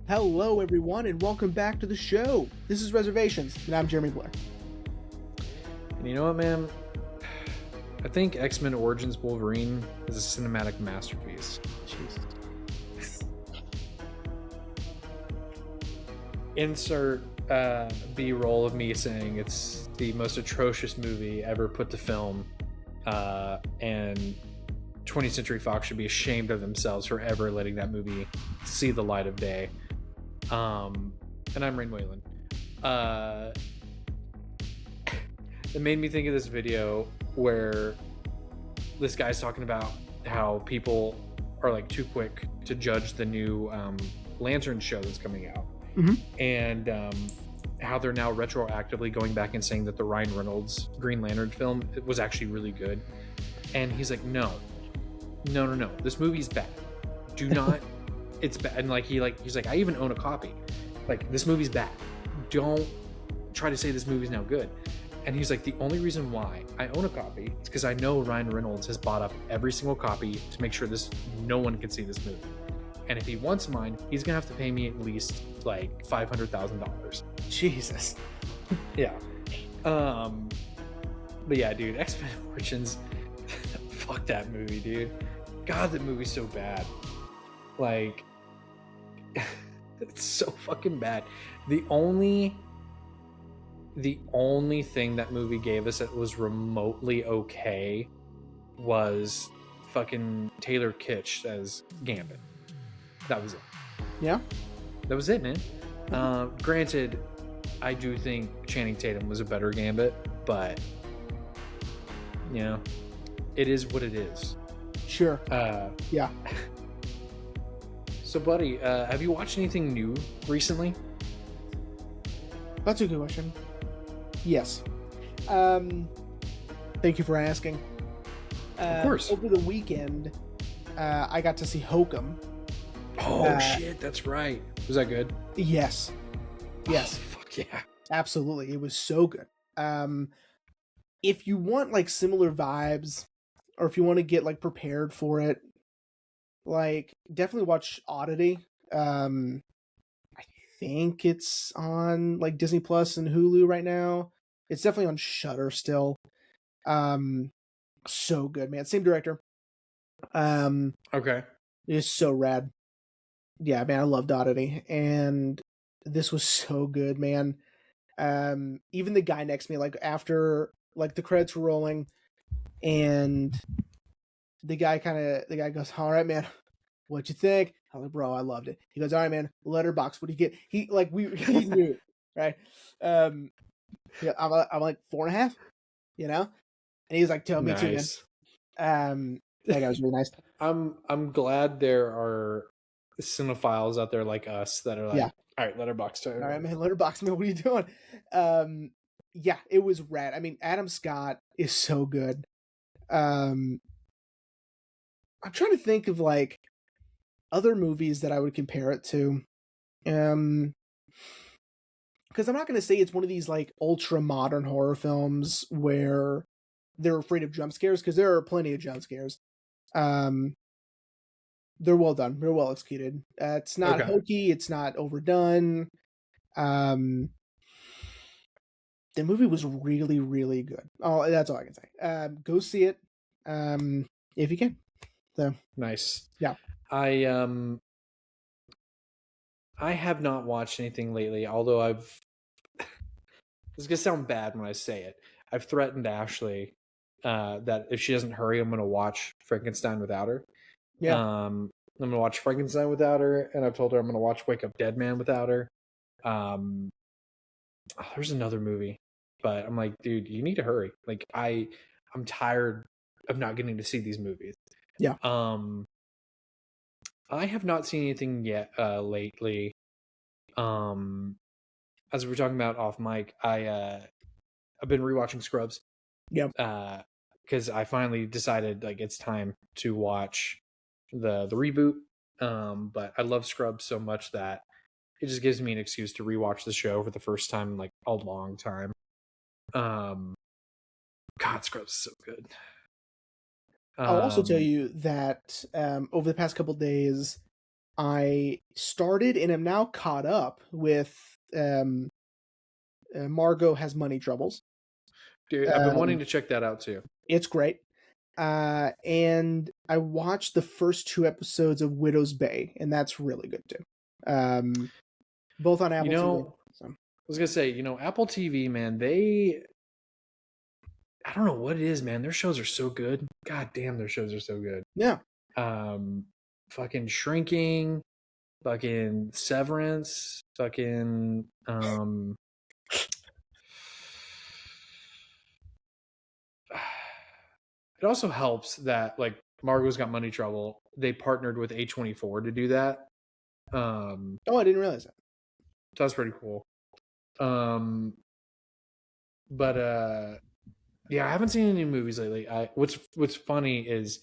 Hello, everyone, and welcome back to the show. This is Reservations, and I'm Jeremy Blair. And you know what, man? I think X-Men Origins Wolverine is a cinematic masterpiece. Jesus. Insert B-roll of me saying it's the most atrocious movie ever put to film, and 20th Century Fox should be ashamed of themselves for ever letting that movie see the light of day. And I'm Rain Whalen. It made me think of this video where this guy's talking about how people are like too quick to judge the new Lantern show that's coming out, and how they're now retroactively going back and saying that the Ryan Reynolds Green Lantern film was actually really good. And he's like, no, this movie's bad. Do not. It's bad. And he's like, I even own a copy. Like, this movie's bad. Don't try to say this movie's now good. And he's like, the only reason why I own a copy is because I know Ryan Reynolds has bought up every single copy to make sure no one can see this movie. And if he wants mine, he's gonna have to pay me at least like $500,000. Jesus. Yeah. But yeah, dude, X-Men Origins. Fuck that movie, dude. God, that movie's so bad. Like, it's so fucking bad. The only thing that movie gave us that was remotely okay was fucking Taylor Kitsch as Gambit. That was it. Yeah? That was it, man. Granted, I do think Channing Tatum was a better Gambit, but, you know, it is what it is. Sure. Yeah. So, buddy, have you watched anything new recently? That's a good question. Yes. Thank you for asking. Of course. Over the weekend, I got to see Hokum. Oh, shit, that's right. Was that good? Yes. Yes. Oh, fuck yeah. Absolutely. It was so good. If you want like similar vibes, or if you want to get like prepared for it, like definitely watch Oddity. I think it's on like Disney Plus and Hulu right now. It's definitely on Shudder still. So good, man. Same director. Okay. It's so rad. Yeah, man, I loved Oddity, and this was so good, man. Even the guy next to me, like after like the credits were rolling, and the guy goes, "All right, man, what'd you think?" I was like, "Bro, I loved it." He goes, "All right, man, Letterbox, what do you get?" He knew, right? Yeah, I'm like 4.5, you know, and he's like, "Tell me too, man." That guy was really nice. I'm glad there are cinephiles out there like us that are like, Yeah. all right, Letterbox time. All right, man, Letterbox, man, what are you doing? Yeah, it was rad. I mean, Adam Scott is so good. I'm trying to think of like other movies that I would compare it to. Because I'm not going to say it's one of these like ultra modern horror films where they're afraid of jump scares, because there are plenty of jump scares. They're well done. They're well executed. It's not hokey. It's not overdone. The movie was really, really good. Oh, that's all I can say. Go see it, if you can. So Nice. Yeah. I have not watched anything lately, although this is gonna sound bad when I say it. I've threatened Ashley that if she doesn't hurry, I'm gonna watch Frankenstein without her. Yeah. I'm gonna watch Frankenstein without her, and I've told her I'm gonna watch Wake Up Dead Man without her. There's another movie, but I'm like, dude, you need to hurry. Like, I'm tired of not getting to see these movies. Yeah. I have not seen anything yet lately. As we were talking about off mic, I've been rewatching Scrubs. Yep. Because I finally decided like it's time to watch the reboot. But I love Scrubs so much that it just gives me an excuse to rewatch the show for the first time in like a long time. God, Scrubs is so good. I'll also tell you that over the past couple days, I started and am now caught up with Margot Has Money Troubles. Dude, I've been wanting to check that out too. It's great. And I watched the first 2 episodes of Widow's Bay, and that's really good too. Both on You Apple TV. know, So. I was gonna say, Apple TV, man, I don't know what it is, man. Their shows are so good. God damn, their shows are so good. Yeah. Um, fucking Shrinking, fucking Severance, fucking It also helps that like Margot's Got Money Trouble. They partnered with A24 to do that. Oh, I didn't realize that. So that's pretty cool. But yeah, I haven't seen any movies lately. What's funny is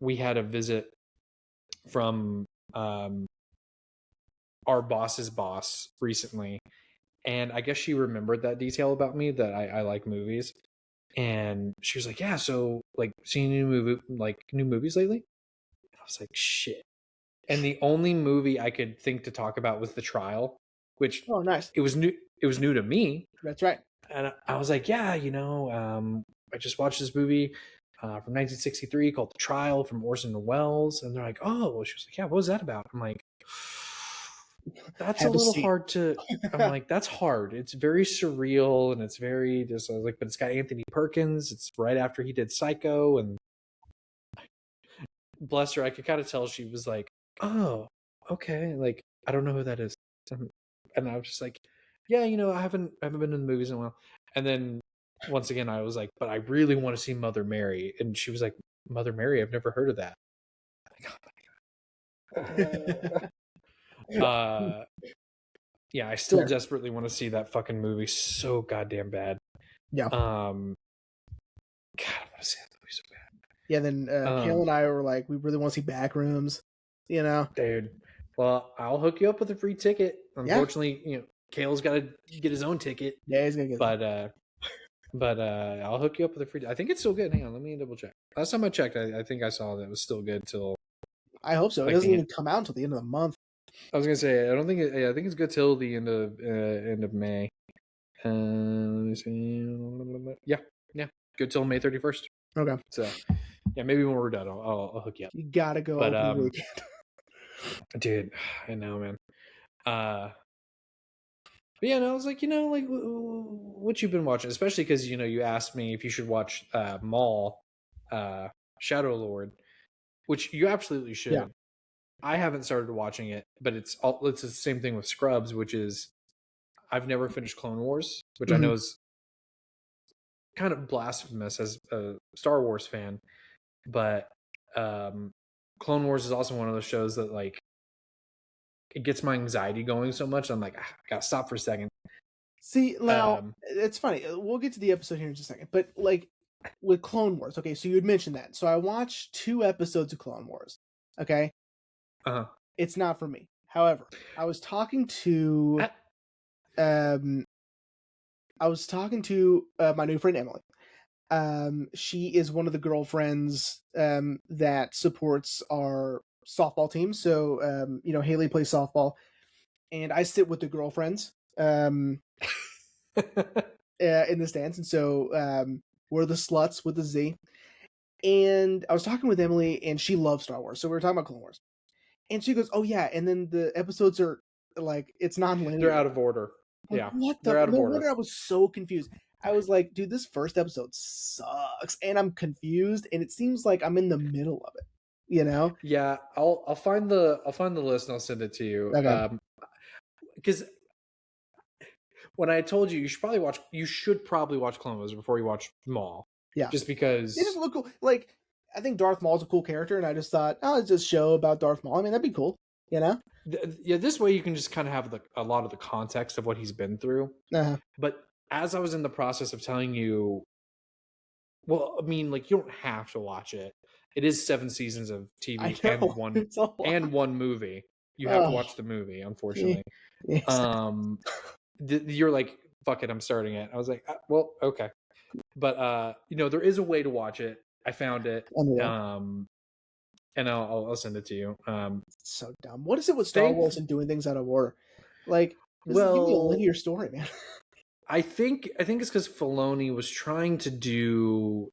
we had a visit from our boss's boss recently, and I guess she remembered that detail about me, that I like movies. And she was like, "Yeah, so like seeing new movies lately?" I was like, "Shit." And the only movie I could think to talk about was The Trial, which Oh, nice. it was new. It was new to me, That's right. and I was like, "Yeah, I just watched this movie from 1963 called The Trial from Orson Welles." And they're like, "Oh," well, she was like, "Yeah, what was that about?" I'm like, "That's a Have a little seat. hard to." I'm like, "That's hard. It's very surreal, and it's very just." I was like, "But it's got Anthony Perkins. It's right after he did Psycho." And bless her, I could kind of tell she was like, "Oh, okay." Like, I don't know who that is. And I was just like, "Yeah, I haven't been to the movies in a while." And then once again, I was like, "But I really want to see Mother Mary." And she was like, "Mother Mary? I've never heard of that." uh, yeah, I still Sure. desperately want to see that fucking movie so goddamn bad. Yeah. God, I want to see that movie so Yeah, then bad. Kale and I were like, we really want to see Backrooms, Dude. Well, I'll hook you up with a free ticket. Yeah. Unfortunately, Kale's got to get his own ticket, Yeah, he's gonna get that. but I'll hook you up with a free. I think it's still good. Hang on, let me double check. Last time I checked, I think I saw that it was still good till I hope so. It like doesn't the even end. come out until the end of the month. I was gonna say I don't think I think it's good till the end of May. Let me see. Yeah, good till May 31st. Okay. So yeah, maybe when we're done, I'll hook you up. You gotta go But open weekend. dude, I know, man. But yeah, no, I was like, like what you've been watching, especially because you asked me if you should watch Maul, Shadow Lord, which you absolutely Yeah. should. I haven't started watching it, but it's the same thing with Scrubs, which is I've never finished Clone Wars, which I Mhm. know is kind of blasphemous as a Star Wars fan, but Clone Wars is also one of those shows that like it gets my anxiety going so much. I'm like, I gotta stop for a second. See, now Um, it's funny. We'll get to the episode here in just a second, but like with Clone Wars, okay. So you had mentioned that. So I watched 2 episodes of Clone Wars. Okay, uh-huh. it's not for me. However, I was talking to um, my new friend Emily. She is one of the girlfriends that supports our softball team. So Haley plays softball, and I sit with the girlfriends in the stands, and so we're the sluts with the Z. And I was talking with Emily, and she loves Star Wars, so we were talking about Clone Wars, and she goes, "Oh yeah," and then the episodes are like it's They're non-linear. out of order. Like, Yeah, what the? they're out of No order. wonder I was so confused. I was like, dude, this first episode sucks, and I'm confused, and it seems like I'm in the middle of it. Yeah, I'll find the list and I'll send it to you. Okay. Because when I told you you should probably watch Clone Wars before you watch Maul, Yeah. just They because. just look cool. Like, I think Darth Maul's a cool character, and I just thought, oh, it's just a show about Darth Maul. I mean, that'd be cool, you know? Yeah, this way you can just kind of have a lot of the context of what he's been through. Uh-huh. But as I was in the process of telling you, well, I mean, like you don't have to watch it. It is 7 seasons of I TV know. It's a lot. and one movie. You have to Oh, watch the movie, yeah. unfortunately. Exactly. Um, you're like, fuck it, I'm starting it. I was like, well, okay. But there is a way to watch it. I found it. Unreal. And and I'll send it to you. It's so dumb. What is it with Star Think Wars and doing things out of order? Like, just give me a well, linear story, man. I think it's because Filoni was trying to do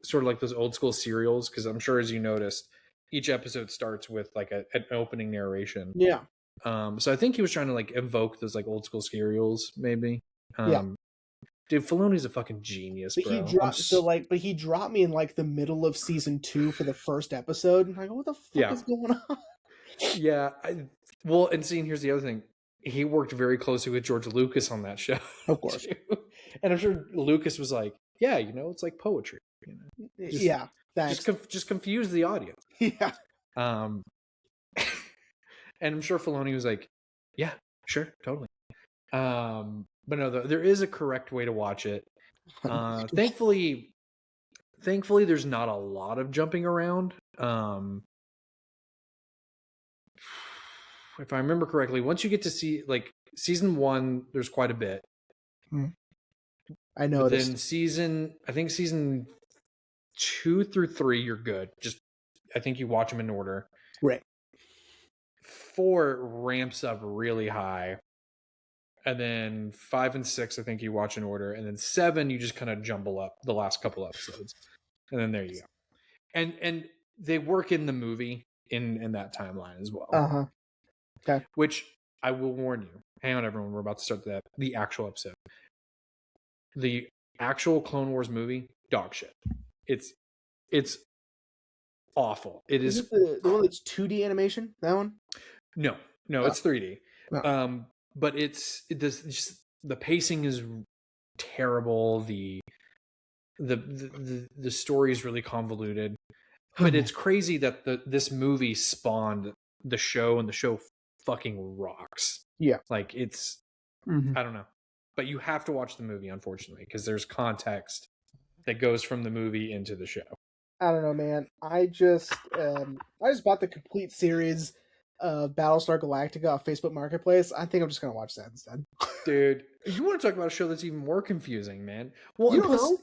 sort of like those old school serials, because I'm sure, as you noticed, each episode starts with like an opening narration. Yeah, So I think he was trying to like evoke those like old school serials, maybe. yeah. Dude, Filoni's a fucking genius, But he bro. dropped but he dropped me in like the middle of season 2 for the first episode, and I go, what the fuck Yeah, is going on? yeah. Well, and seeing here's the other thing. He worked very closely with George Lucas on that show Of course. too, and I'm sure Lucas was like, "Yeah, it's like poetry. Just Yeah, thanks. just confuse the audience." Yeah. Um, and I'm sure Filoni was like, "Yeah, sure, totally." But no, there is a correct way to watch it. Thankfully, there's not a lot of jumping around. If I remember correctly, once you get to see like season 1, there's quite a bit. I But noticed. then I think season 2 through 3, you're good. Just I think you watch them in order. Right. 4 ramps up really high. And then 5 and 6, I think you watch in order. And then 7, you just kind of jumble up the last couple episodes. And then there you go. And they work in the movie in that timeline as well. Uh-huh. Okay. Which I will warn you. Hang on, everyone. We're about to start the actual episode. The actual Clone Wars movie, dog shit. It's awful. It Is is it the one that's 2D animation? That one? no, it's 3D. Oh. But just the pacing is terrible. The story is really convoluted. But it's crazy that this movie spawned the show, and the show fucking rocks. Yeah. Like it's I don't know. But you have to watch the movie, unfortunately, because there's context that goes from the movie into the show. I don't know, man. I just bought the complete series of Battlestar Galactica off Facebook Marketplace. I think I'm just gonna watch that instead. Dude, you want to talk about a show that's even more confusing, man? Well, You and don't plus, know?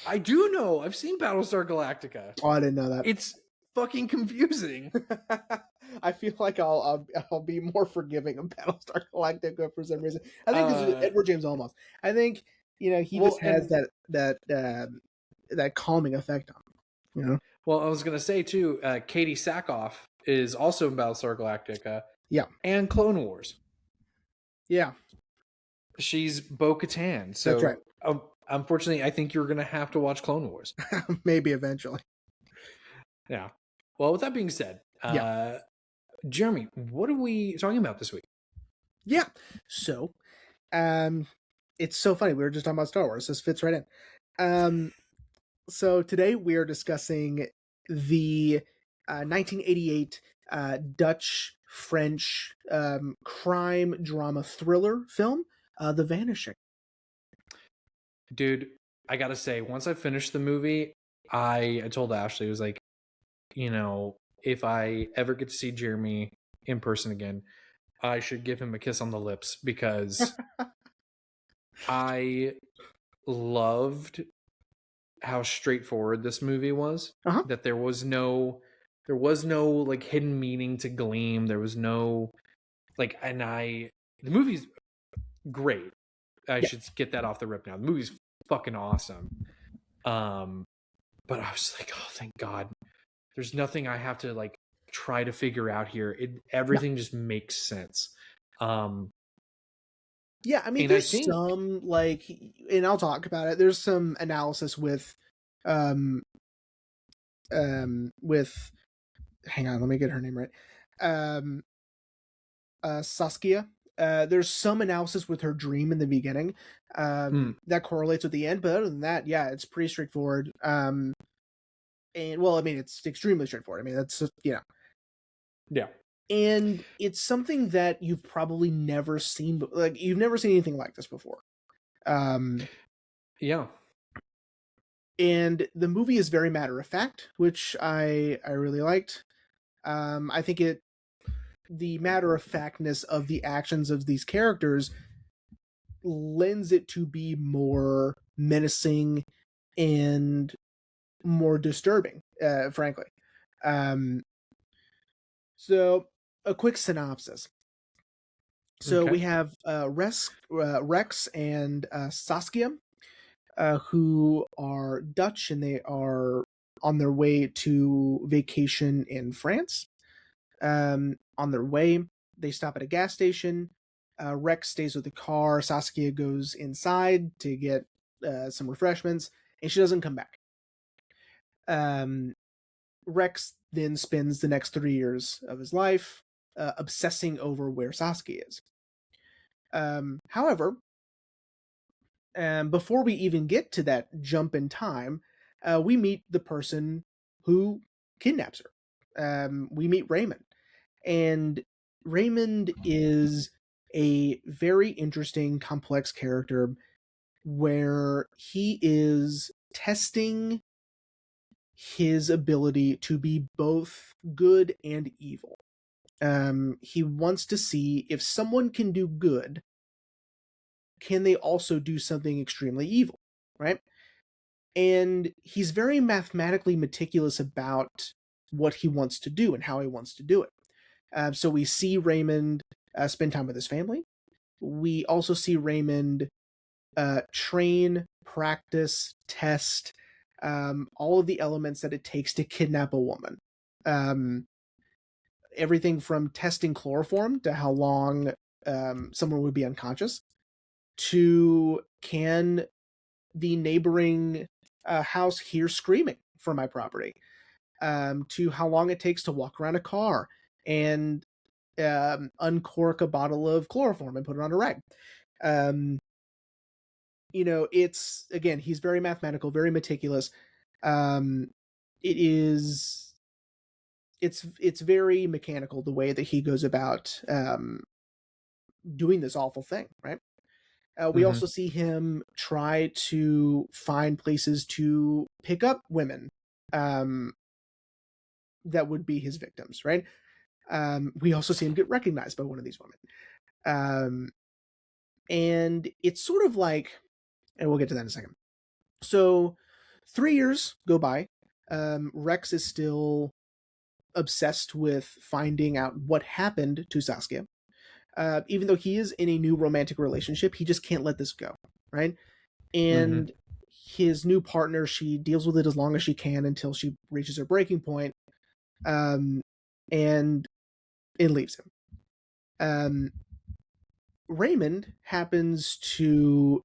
I do know. I've seen Battlestar Galactica. Oh, I didn't know that. It's fucking confusing. I feel like I'll be more forgiving of Battlestar Galactica for some reason. I think this is Edward James Olmos. I think he just has that calming effect on him. Well, I was gonna say too, Katie Sackhoff is also in Battlestar Galactica. Yeah. And Clone Wars. Yeah. She's Bo-Katan. So that's right. Unfortunately, I think you're gonna have to watch Clone Wars. Maybe eventually. Yeah. Well, with that being said, Jeremy, what are we talking about this week? Yeah. So, it's so funny. We were just talking about Star Wars. This fits right in. So today we are discussing the 1988 Dutch-French crime drama thriller film, The Vanishing. Dude, I gotta say, once I finished the movie, I told Ashley, it was like, if I ever get to see Jeremy in person again, I should give him a kiss on the lips, because I loved how straightforward this movie was. That there was no like hidden meaning to glean. There was no the movie's great. I should get that off the rip now. The movie's fucking awesome. But I was like, oh, thank God. There's nothing I have to like try to figure out here. Everything just makes sense. Yeah, I mean, there's some and I'll talk about it. There's some analysis with hang on, let me get her name right. Saskia. There's some analysis with her dream in the beginning that correlates with the end, but other than that, yeah, it's pretty straightforward. And well, I mean, it's extremely straightforward. I mean, that's yeah. And it's something that you've probably never seen, like you've never seen anything like this before. Yeah. And the movie is very matter of fact, which I really liked. I think the matter of factness of the actions of these characters lends it to be more menacing and more disturbing, frankly. Um, so a quick synopsis. So Okay. we have Rex and Saskia, who are Dutch, and they are on their way to vacation in France. On their way, they stop at a gas station. Rex stays with the car. Saskia goes inside to get some refreshments, and she doesn't come back. Um, Rex then spends the next 3 years of his life obsessing over where Saskia is. However, before we even get to that jump in time, we meet the person who kidnaps her. We meet Raymond, and Raymond is a very interesting, complex character where he is testing his ability to be both good and evil. He wants to see if someone can do good, can they also do something extremely evil, right? And he's very mathematically meticulous about what he wants to do and how he wants to do it. So we see Raymond spend time with his family. We also see Raymond train, practice, test all of the elements that it takes to kidnap a woman. Um, Everything from testing chloroform to how long someone would be unconscious, to can the neighboring house hear screaming from my property, to how long it takes to walk around a car and uncork a bottle of chloroform and put it on a rag. Um, it's, again, he's very mathematical, very meticulous. Um, it is it's very mechanical the way that he goes about doing this awful thing, right? We Mm-hmm. also see him try to find places to pick up women um, that would be his victims, right? We also see him get recognized by one of these women. Um, and it's sort of like, and we'll get to that in a second. So 3 years go by. Rex is still obsessed with finding out what happened to Saskia. Even though he is in a new romantic relationship, he just can't let this go, right? Mm-hmm. And his new partner, she deals with it as long as she can until she reaches her breaking point, um, and it leaves him. Um, Raymond happens to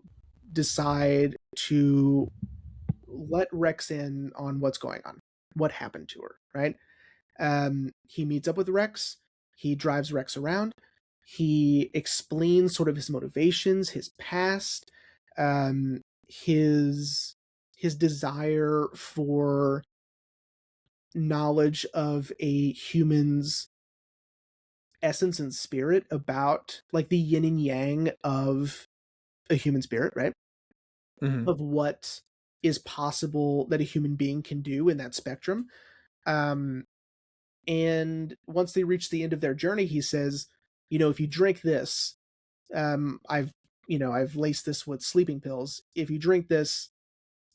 decide to let Rex in on what's going on, what happened to her, right? He meets up with Rex. He drives Rex around. He explains sort of his motivations, his past, um, his his desire for knowledge of a human's essence and spirit, about like the yin and yang of a human spirit, right? Mm-hmm. Of what is possible that a human being can do in that spectrum. Um, and once they reach the end of their journey, he says, if you drink this, I've I've laced this with sleeping pills. If you drink this,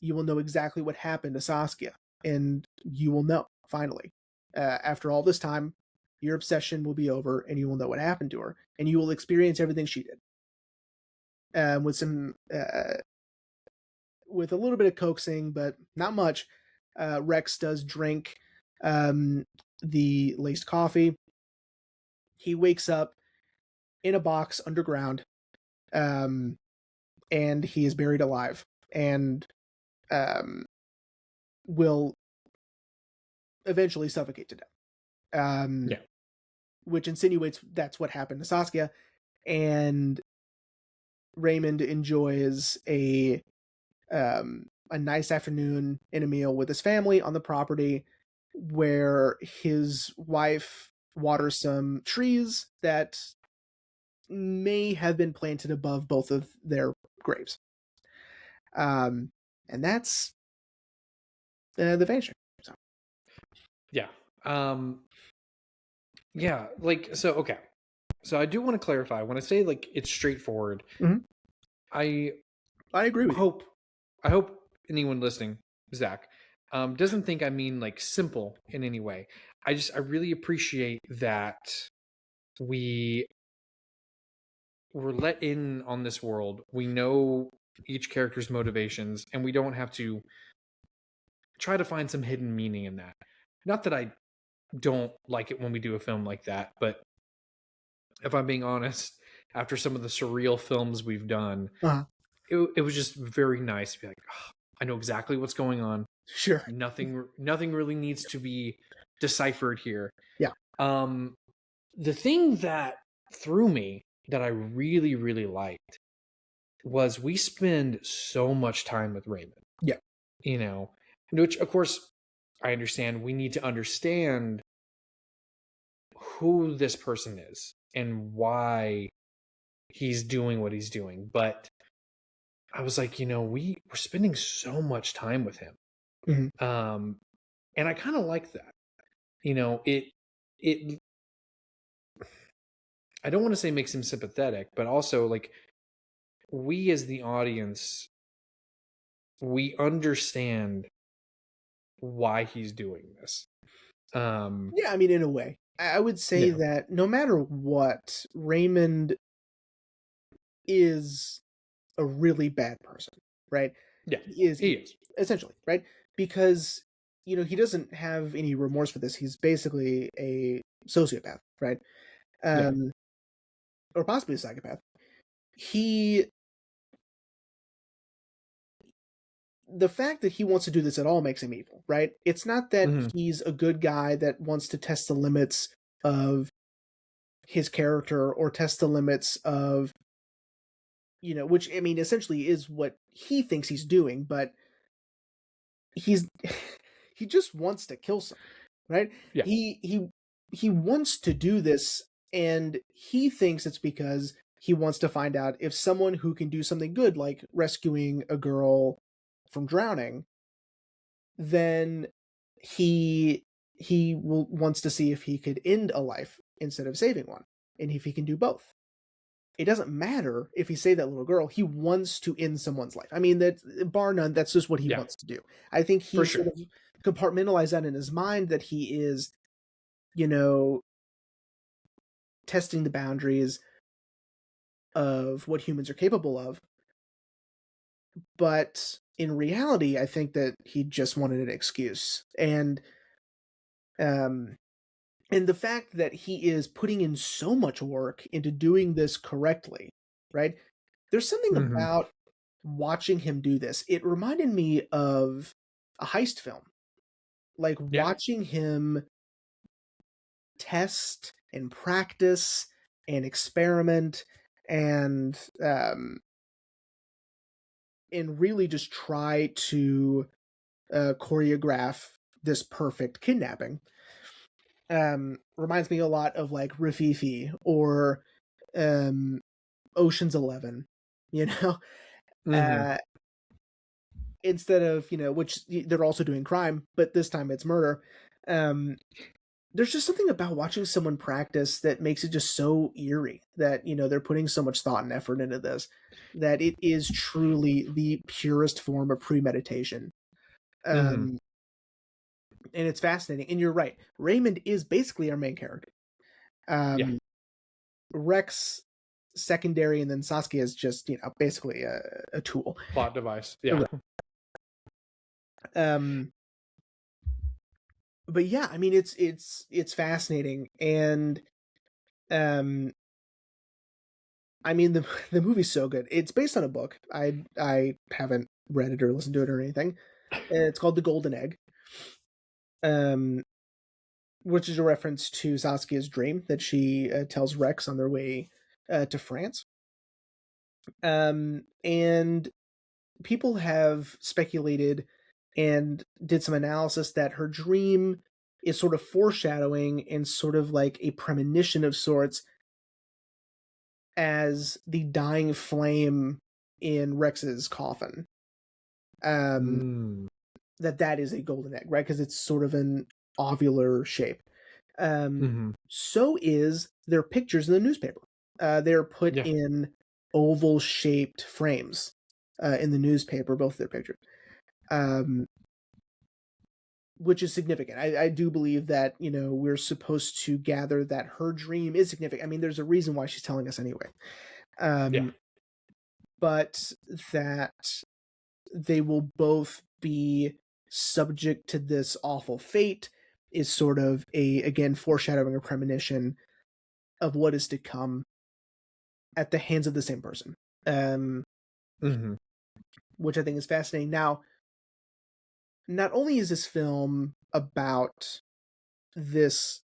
you will know exactly what happened to Saskia, and you will know finally. After all this time, your obsession will be over, and you will know what happened to her, and you will experience everything she did. With some, with a little bit of coaxing, but not much. Rex does drink um, the laced coffee. He wakes up in a box underground, um, and he is buried alive, and um, will eventually suffocate to death. Yeah. Which insinuates that's what happened to Saskia. And Raymond enjoys a nice afternoon in a meal with his family on the property, where his wife waters some trees that may have been planted above both of their graves. Um, and that's the Vanishing. So. Yeah. Yeah. Like, so, okay. So I do want to clarify when I say like it's straightforward. Mhm. I I agree with you. hope, I hope anyone listening, Zach, Doesn't think I mean like simple in any way. I really appreciate that we were let in on this world. We know each character's motivations, and we don't have to try to find some hidden meaning in that. Not that I don't like it when we do a film like that, but if I'm being honest, after some of the surreal films we've done, Uh-huh. it was just very nice to be like, oh, I know exactly what's going on. Sure. Nothing really needs to be deciphered here. Yeah. Um, the thing that threw me that I really, really liked was we spend so much time with Raymond, Yeah. you know, which of course I understand we need to understand who this person is and why he's doing what he's doing. But I was like, we're spending so much time with him. Hmm. Um, and I kind of like that. It I don't want to say makes him sympathetic, but also like we as the audience, we understand why he's doing this. Yeah, I mean, in a way, I would say Yeah. that no matter what, Raymond is a really bad person, right? Yeah. He is He is. essentially, right? Because he doesn't have any remorse for this. He's basically a sociopath, right? Yeah. Um, or possibly a psychopath. He The fact that he wants to do this at all makes him evil, right? It's not that Hmm. he's a good guy that wants to test the limits of his character or test the limits of which I mean essentially is what he thinks he's doing, but he's he just wants to kill someone, right? Yeah. He wants to do this, and he thinks it's because he wants to find out if someone who can do something good like rescuing a girl from drowning, then he wants to see if he could end a life instead of saving one, and if he can do both. It doesn't matter if he saved that little girl. He wants to end someone's life. I mean, that bar none, that's just what he Yeah. wants to do. I think For he sure. sort of compartmentalized that in his mind, that he is, you know, testing the boundaries of what humans are capable of. But in reality, I think that he just wanted an excuse. Um, and the fact that he is putting in so much work into doing this correctly, right? There's something Hmm. about watching him do this. It reminded me of a heist film. Like Yeah. watching him test and practice and experiment and um and really just try to choreograph this perfect kidnapping. Reminds me a lot of like Rafifi or um Ocean's 11, you know. Hmm. Uh Instead of, which they're also doing crime, but this time it's murder. Um there's just something about watching someone practice that makes it just so eerie, that they're putting so much thought and effort into this, that it is truly the purest form of premeditation. Hmm. Um and it's fascinating, and you're right, Raymond is basically our main character. Yeah. Rex secondary, and then Saskia is just basically a tool. Plot device. Yeah. um but yeah, I mean, it's fascinating, and um I mean, the movie's so good. It's based on a book. I haven't read it or listened to it or anything. It's called The Golden Egg, um, which is a reference to Saskia's dream that she tells Rex on their way to France. And people have speculated and did some analysis that her dream is sort of foreshadowing and sort of like a premonition of sorts, as the dying flame in Rex's coffin. Um, Mm. that is a golden egg, right? Because it's sort of an ovular shape. Hmm. So is their pictures in the newspaper. They're put Yeah. in oval shaped frames in the newspaper, both their pictures. Um, which is significant. I do believe that, we're supposed to gather that her dream is significant. I mean, there's a reason why she's telling us anyway. Yeah. Um, but that they will both be subject to this awful fate is sort of again, foreshadowing a premonition of what is to come at the hands of the same person. Um, Mm-hmm. which I think is fascinating. Now, not only is this film about this,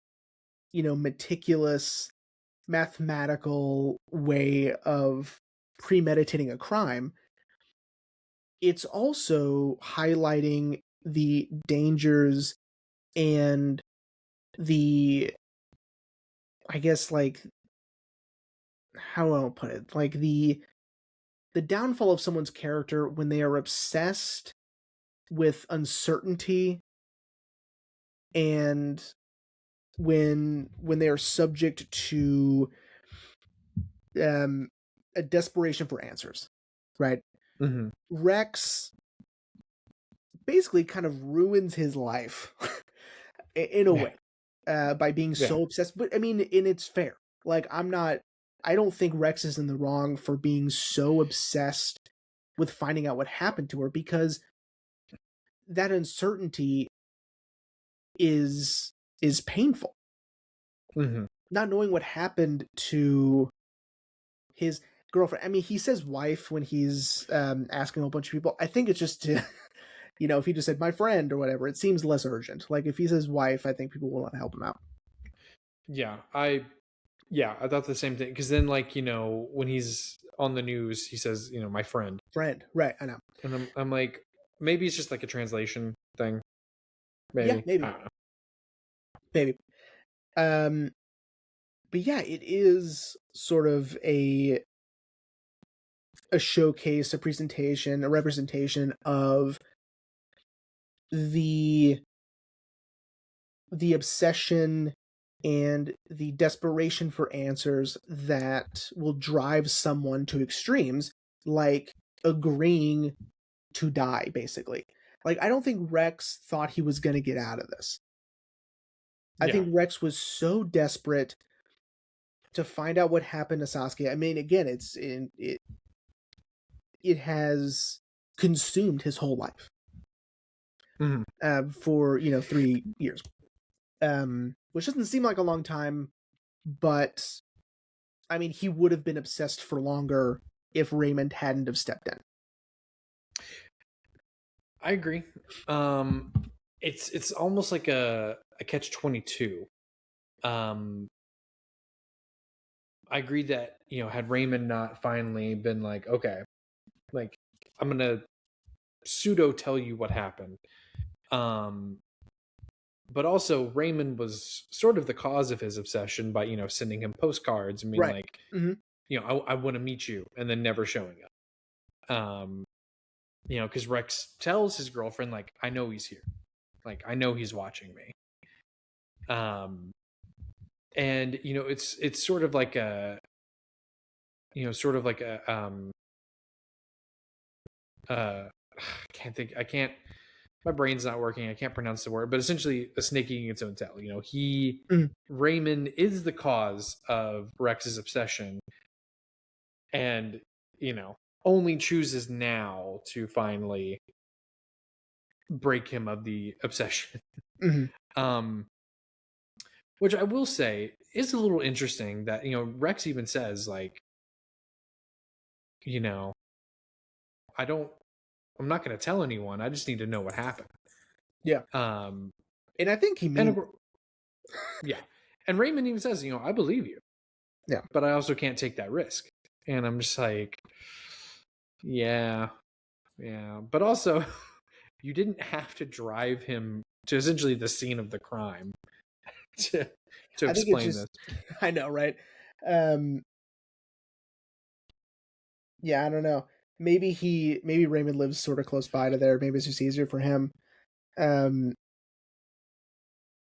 meticulous mathematical way of premeditating a crime, it's also highlighting the dangers and the, I guess, like, how do I put it? Like the downfall of someone's character when they are obsessed with uncertainty, and when they are subject to um a desperation for answers, right? Mm-hmm. Rex basically kind of ruins his life in a Yeah. way, by being Yeah. so obsessed. But I mean, and it's fair. Like, I don't think Rex is in the wrong for being so obsessed with finding out what happened to her, because that uncertainty is painful. Mm-hmm. Not knowing what happened to his girlfriend. I mean, he says wife when he's asking a whole bunch of people. I think it's just to, if he just said my friend or whatever, it seems less urgent. Like, if he says wife, I think people will want to help him out. Yeah. I thought the same thing, because then, like, when he's on the news, he says, my friend, Friend, right? I know. and I'm like, maybe it's just like a translation thing. Yeah, Maybe, I maybe, don't know. maybe. Um, but yeah, it is sort of a showcase, a presentation, a representation of the the obsession and the desperation for answers that will drive someone to extremes, like agreeing to die, basically. Like, I don't think Rex thought he was going to get out of this. I Yeah. think Rex was so desperate to find out what happened to Sasuke. I mean, again, it has consumed his whole life, Mm-hmm. for 3 years, which doesn't seem like a long time, but I mean, he would have been obsessed for longer if Raymond hadn't have stepped in. I agree. Um, it's almost like a catch-22. Um, I agree that, had Raymond not finally been like, okay, like, I'm gonna pseudo tell you what happened. Um, but also Raymond was sort of the cause of his obsession by, sending him postcards and being Right. like, Mm-hmm. I want to meet you, and then never showing up. Because Rex tells his girlfriend, like, I know he's here. Like, I know he's watching me. And it's sort of like a, sort of like a, I can't, my brain's not working. I can't pronounce the word, but essentially a snake eating its own tail. Mm-hmm. Raymond is the cause of Rex's obsession, and, only chooses now to finally break him of the obsession. Mm-hmm. um, which I will say is a little interesting that, Rex even says, like, you know, I don't, I'm not going to tell anyone. I just need to know what happened. Yeah. Um, And I think he and means. yeah. And Raymond even says, I believe you, Yeah. but I also can't take that risk. And I'm just like, yeah, yeah. But also, you didn't have to drive him to essentially the scene of the crime to I think it's explain just. this. I know, right? Um, yeah, I don't know. Maybe Raymond lives sort of close by to there. Maybe it's just easier for him. Um,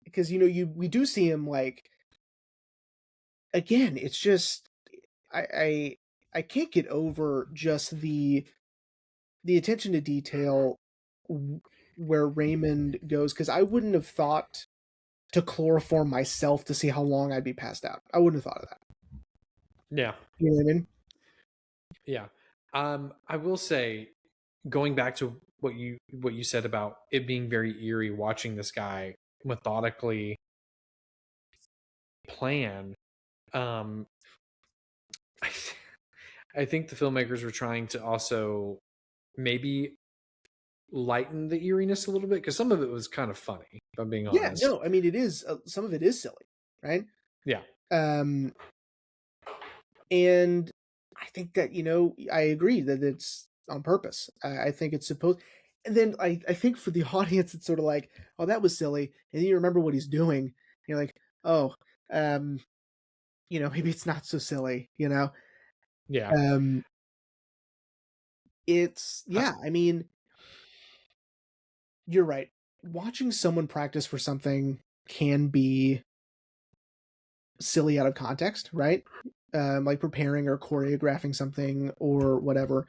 because we do see him, like, again. It's just I can't get over just the attention to detail where Raymond goes, because I wouldn't have thought to chloroform myself to see how long I'd be passed out. I wouldn't have thought of that. Yeah. You know what I mean? Yeah. I will say, going back to what you said about it being very eerie, watching this guy methodically plan. Um, I, I think the filmmakers were trying to also maybe lighten the eeriness a little bit, because some of it was kind of funny, if I'm being Yeah, honest. no, I mean, it is, some of it is silly, right? Yeah. Um, and I think that, I agree that it's on purpose. I think it's supposed, and then I think for the audience, it's sort of like, oh, that was silly. And then you remember what he's doing. And you're like, oh, um, maybe it's not so silly. Yeah. Um, I, I mean, you're right. Watching someone practice for something can be silly out of context, right? Like preparing or choreographing something or whatever,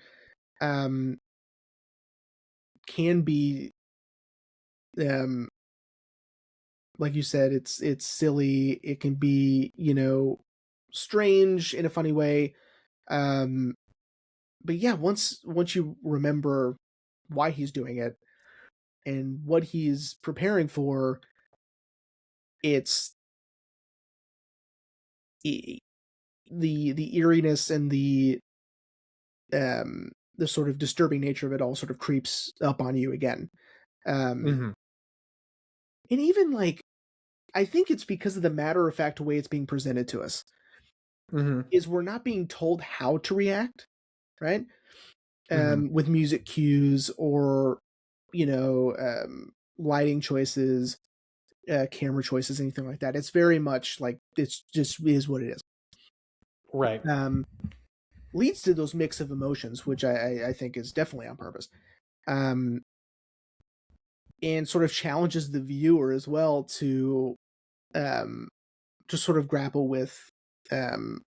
um, can be, um, like you said, it's silly. It can be, strange in a funny way. Um, but yeah, once you remember why he's doing it and what he's preparing for, it's the the eeriness and the sort of disturbing nature of it all sort of creeps up on you again. Um, mm-hmm, and even like, I think it's because of the matter of fact way it's being presented to us, mm-hmm, is we're not being told how to react, right? mm-hmm, With music cues or, lighting choices, camera choices, anything like that. It's very much like it's just is what it is. right. Um, Leads to those mix of emotions, which I think is definitely on purpose. Um, and sort of challenges the viewer as well um, to sort of grapple with um,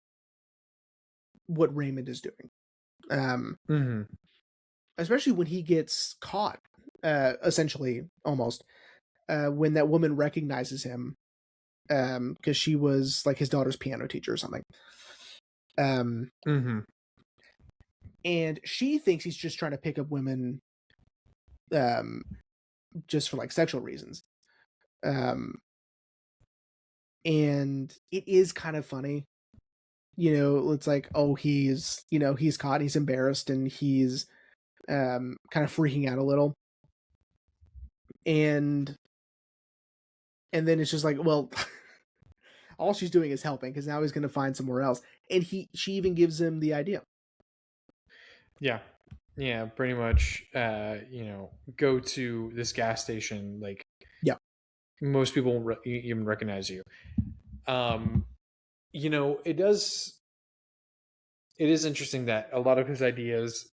what Raymond is doing. Um, Mm-hmm, Especially when he gets caught, essentially almost, when that woman recognizes him, because she was like his daughter's piano teacher or something. Um, mm-hmm. and she thinks he's just trying to pick up women, um, just for like sexual reasons. Um, and it is kind of funny. It's like, oh, he's caught, he's embarrassed, and he's kind of freaking out a little. And then it's just like, well, all she's doing is helping because now he's going to find somewhere else. And she even gives him the idea. Yeah. Yeah, pretty much, go to this gas station. Like, Yeah. most people won't even recognize you. Um, it does. It is interesting that a lot of his ideas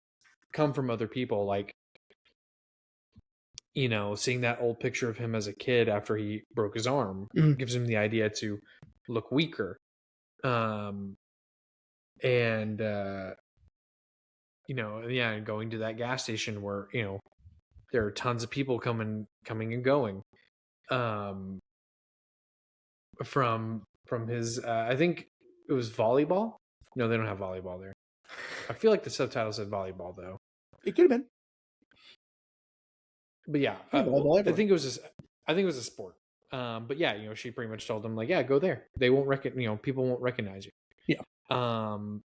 come from other people. Like, seeing that old picture of him as a kid after he broke his arm Mhm. gives him the idea to look weaker. Um, and yeah, going to that gas station where there are tons of people coming and going. Um, from his, I think it was volleyball. No, they don't have volleyball there. I feel like the subtitle said volleyball though. It could have been. But yeah, Yeah, volleyball I everywhere. think it was just, I think it was a sport. But yeah, she pretty much told him like, yeah, go there. They won't people won't recognize Yeah. you.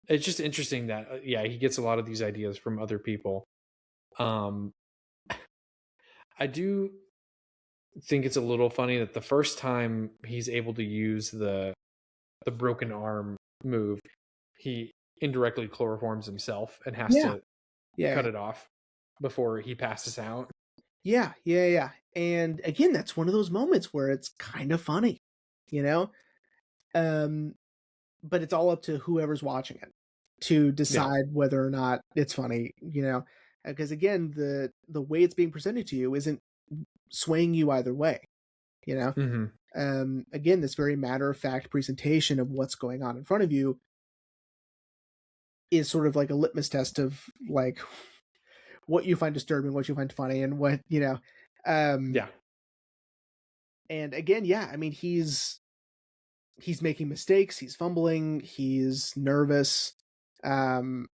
It's just interesting that yeah, he gets a lot of these ideas from other people. Um, I do think it's a little funny that the first time he's able to use the broken arm move, he indirectly chloroforms himself and has Yeah. to Yeah. cut it off before he passes out. Yeah. Yeah. Yeah. And again, that's one of those moments where it's kind of funny, you know? Um, but it's all up to whoever's watching it to Yeah. decide whether or not it's funny. Because again, the way it's being presented to you isn't swaying you either way, you know? Mm-hmm. Again, this very matter of fact presentation of what's going on in front of you is sort of like a litmus test of like what you find disturbing, what you find funny, and what, Yeah. And again, yeah, I mean, he's making mistakes, he's fumbling, he's nervous, um,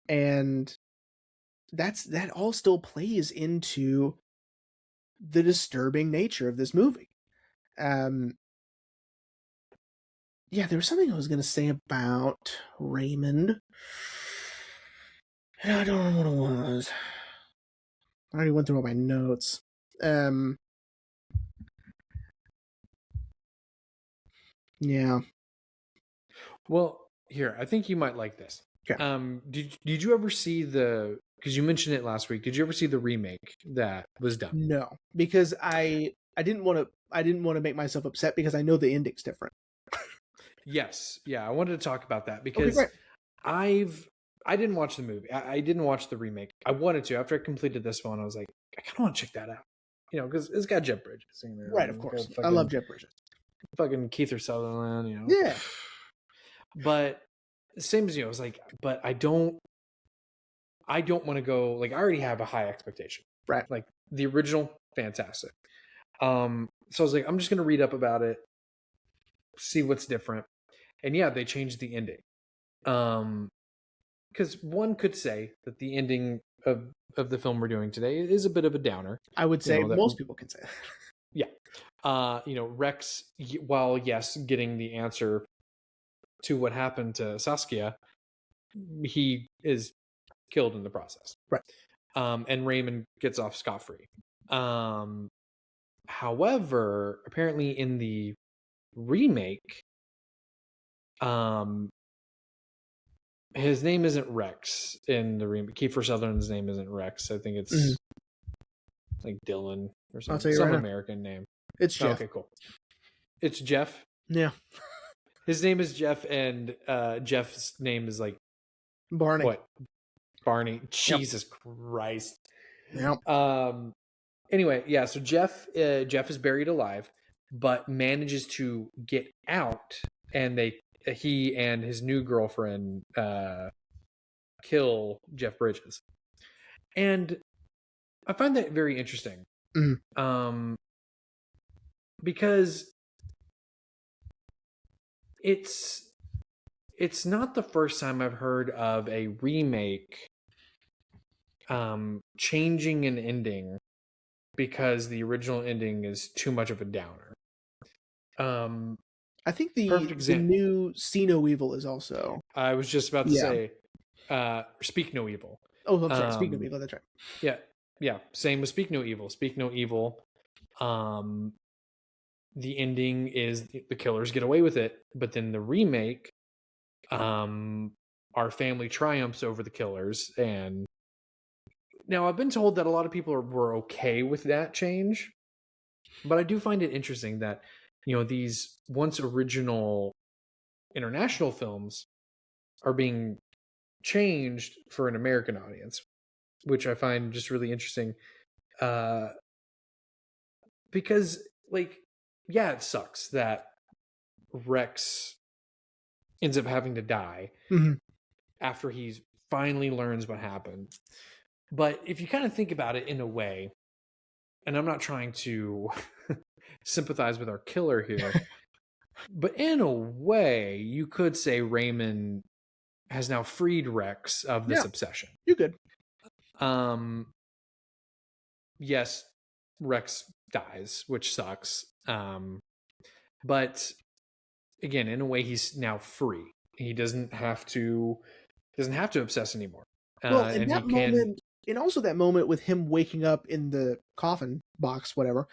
and that all still plays into the disturbing nature of this movie. Um, yeah, there was something I was going to say about Raymond. I don't remember what it was. I already went through all my notes. Um, yeah. Well, here, I think you might like this. Okay. Did you ever see because you mentioned it last week, did you ever see the remake that was done? No, because I didn't want to make myself upset because I know the ending's different. Yes. Yeah, I wanted to talk about that Okay, because great. I didn't watch the movie. I didn't watch the remake. I wanted to. After I completed this one, I was like, I kind of want to check that out. Because it's got Jeff Bridges in there. Right, of course. I love Jeff Bridges. Fucking Keith Sutherland, Yeah. But same as you, I was like, but I don't want to go, like, I already have a high expectation. Right. Like the original, fantastic. So I was like, I'm just gonna read up about it, see what's different. And yeah, they changed the ending. Because one could say that the ending of the film we're doing today is a bit of a downer. I would say most people can say that. Yeah. Rex, while yes, getting the answer to what happened to Saskia, he is killed in the process. Right. And Raymond gets off scot-free. However, apparently in the remake, his name isn't Rex in the remake. Kiefer Sutherland's name isn't Rex. I think it's like Dylan or something. I'll tell you Some right now. American name. It's Jeff. Okay, cool. It's Jeff. Yeah. His name is Jeff, and Jeff's name is like Barney. What? Barney. Jesus Christ. Yep. Anyway, yeah. So Jeff is buried alive, but manages to get out, and he and his new girlfriend kill Jeff Bridges, and I find that very interesting. Because it's not the first time I've heard of a remake changing an ending because the original ending is too much of a downer. I think the new See No Evil is also. I was just about to say Speak No Evil. Oh, I'm sorry. Speak No Evil. That's right. Yeah. Same with Speak No Evil. Speak No Evil. The ending is the killers get away with it, but then the remake, our family triumphs over the killers. And now I've been told that a lot of people were okay with that change, but I do find it interesting that these once original international films are being changed for an American audience, which I find just really interesting. Because yeah, it sucks that Rex ends up having to die after he finally learns what happened. But if you kind of think about it in a way, and I'm not trying to sympathize with our killer here, but in a way, you could say Raymond has now freed Rex of this obsession. You could. Yes, Rex dies, which sucks. But again, in a way, he's now free. He doesn't have to obsess anymore. Well, in that moment, and also that moment with him waking up in the coffin box, whatever.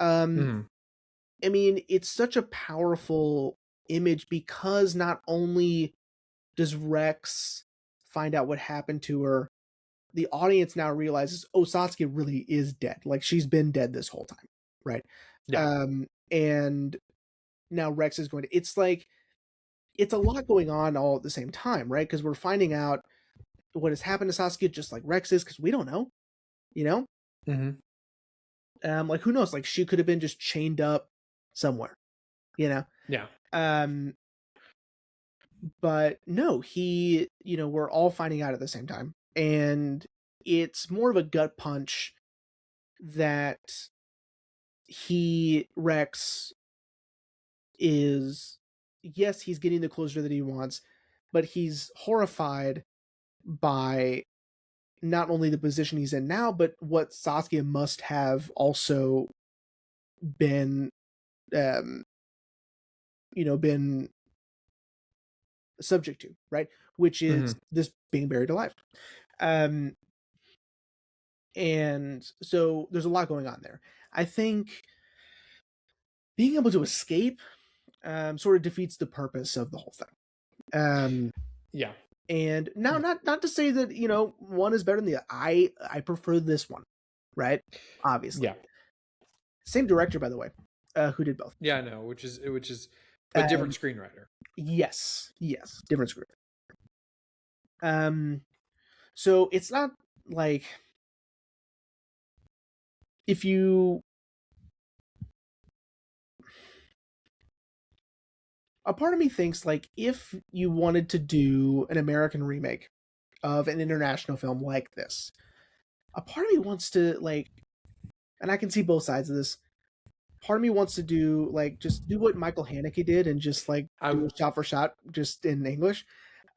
I mean, it's such a powerful image because not only does Rex find out what happened to her, the audience now realizes, oh, Saskia really is dead. Like, she's been dead this whole time, right? Yeah. And now Rex is going to... It's like, it's a lot going on all at the same time, right? Because we're finding out what has happened to Saskia just like Rex is, because we don't know, like, who knows? Like, she could have been just chained up somewhere, Yeah. But no, we're all finding out at the same time. and it's more of a gut punch that Rex is, yes, he's getting the closure that he wants, but he's horrified by not only the position he's in now, but what Saskia must have also been, um, been subject to, right? Which is Mhm. this being buried alive. Um, and so there's a lot going on there. I think being able to escape sort of defeats the purpose of the whole thing. Um, Yeah. and now, not to say that one is better than the other. I prefer this one, right? Obviously, Yeah. same director, by the way, who did both. Yeah, I know, which is but different Um, screenwriter. yes, different script. So it's not like if you a part of me thinks like if you wanted to do an American remake of an international film like this, a part of me wants to like, and I can see both sides of this. Part of me wants to do like just do what Michael Haneke did and just like I do a shot for shot just in English.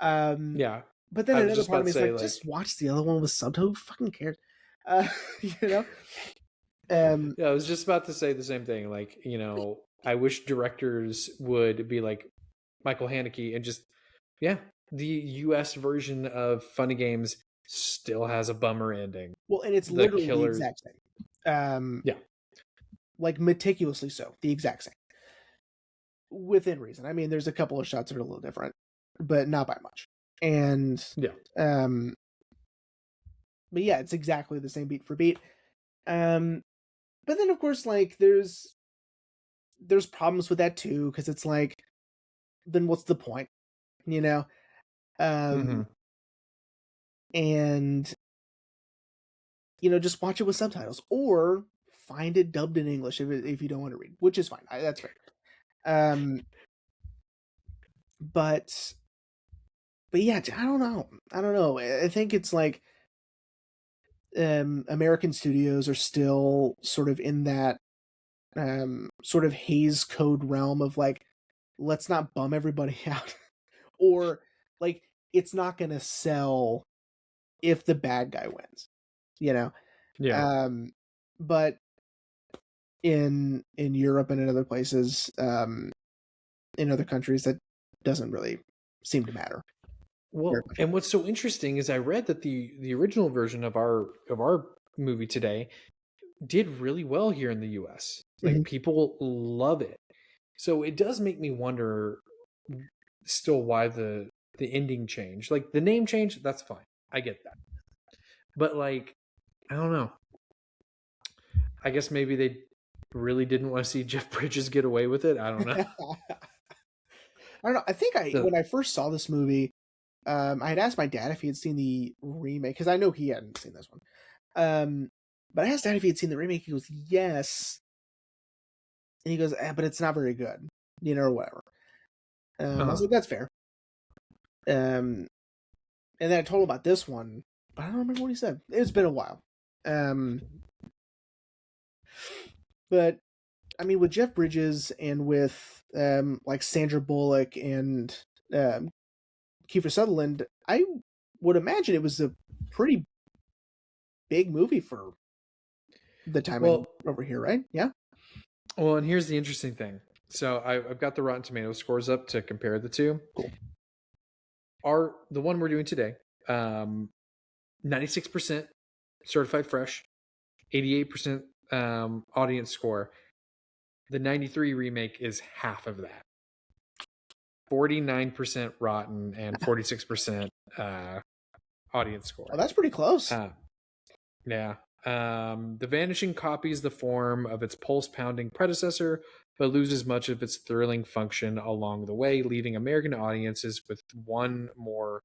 Um, Yeah. but then I was another just part about of to me is say, like, like, just watch the other one with subtitles. Who fucking cares? Uh, you know. Um, yeah, I was just about to say the same thing. Like, I wish directors would be like Michael Haneke and just, yeah, the US version of Funny Games still has a bummer ending. well, and it's The literally the killer, exact same. Um, yeah, like meticulously so, the exact same. Within reason. I mean, there's a couple of shots that are a little different, but not by much. And yeah. um, but yeah, it's exactly the same beat for beat. Um, but then of course, like there's problems with that too because it's like, then what's the point, you know? Um, Hmm. and just watch it with subtitles or find it dubbed in English if you don't want to read, which is fine. That's fair. Um, but yeah, I don't know. I don't know. I think it's like American studios are still sort of in that sort of Hays Code realm of like, let's not bum everybody out, or like it's not going to sell if the bad guy wins, you know. Yeah. Um, but in Europe and in other places, in other countries, that doesn't really seem to matter very Well, much. and what's so interesting is I read that the original version of our movie today did really well here in the US. Like, Mhm. people love it. So it does make me wonder still why the ending changed. Like, the name change, that's fine. I get that. But, like, I don't know. I guess maybe they really didn't want to see Jeff Bridges get away with it. I don't know. I don't know. I think The when I first saw this movie, I had asked my dad if he had seen the remake because I know he hadn't seen this one. But I asked dad if he had seen the remake. He goes, "Yes," and he goes, "But it's not very good," or whatever. I was uh like, "That's fair." Um, and then I told him about this one, but I don't remember what he said. It's been a while. Um, but I mean, with Jeff Bridges and with like Sandra Bullock and um, Kiefer Sutherland, I would imagine it was a pretty big movie for the time in well, over here, right? Yeah. and here's the interesting thing. So I've got the Rotten Tomato scores up to compare the two. Cool. The one we're doing today, 96% certified fresh, 88% audience score. The 93 remake is half of that. 49% rotten and 46% audience Oh, score. that's pretty close. Uh, yeah. The Vanishing copies the form of its pulse pounding predecessor, but loses much of its thrilling function along the way, leaving American audiences with one more